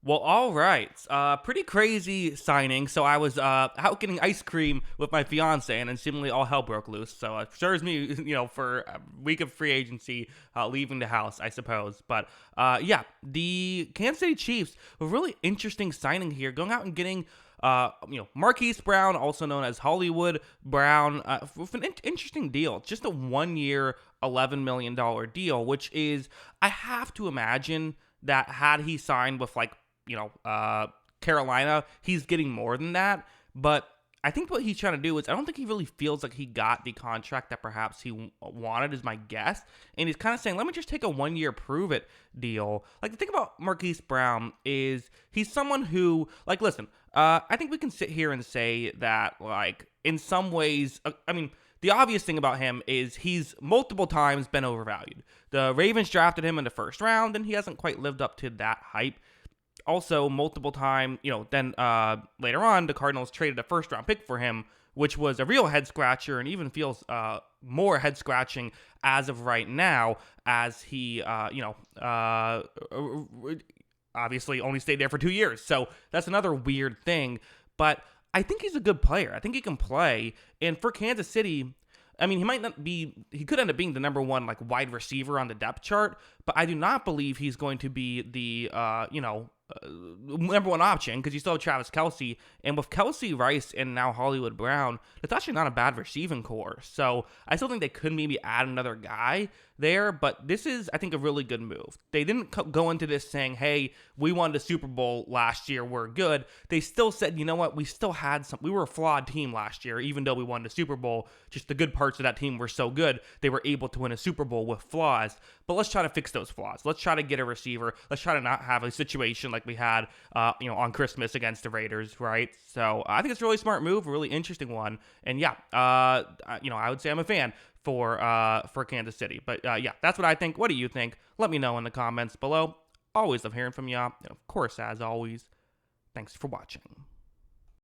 Well, all right. Pretty crazy signing. So I was out getting ice cream with my fiance, and then seemingly all hell broke loose. So it serves me, for a week of free agency, leaving the house, I suppose. But yeah, the Kansas City Chiefs, a really interesting signing here, going out and getting. Marquise Brown, also known as Hollywood Brown, with an interesting deal. Just a 1 year, $11 million deal, which is, I have to imagine that had he signed with Carolina, he's getting more than that. But I think what he's trying to do is, I don't think he really feels like he got the contract that perhaps he wanted, is my guess. And he's kind of saying, let me just take a 1 year prove it deal. Like, the thing about Marquise Brown is he's someone who, like, listen, I think we can sit here and say that, like, in some ways, the obvious thing about him is he's multiple times been overvalued. The Ravens drafted him in the first round, and he hasn't quite lived up to that hype. Also, multiple time, then later on, the Cardinals traded a first round pick for him, which was a real head scratcher, and even feels more head scratching as of right now, as he, obviously only stayed there for 2 years. So that's another weird thing. But I think he's a good player. I think he can play. And for Kansas City, he could end up being the number one, like, wide receiver on the depth chart, but I do not believe he's going to be the, number one option, because you still have Travis Kelce, and with Kelce, Rice, and now Hollywood Brown, it's actually not a bad receiving core. So I still think they could maybe add another guy there, but this is, I think, a really good move. They didn't go into this saying, hey, we won the Super Bowl last year, we're good. They still said, you know what, we were a flawed team last year, even though we won the Super Bowl. Just the good parts of that team were so good, they were able to win a Super Bowl with flaws. But let's try to fix those flaws. Let's try to get a receiver. Let's try to not have a situation like we had, on Christmas against the Raiders, right? So I think it's a really smart move, a really interesting one. And yeah, I would say I'm a fan for Kansas City. But yeah, that's what I think. What do you think? Let me know in the comments below. Always love hearing from y'all. And of course, as always, thanks for watching.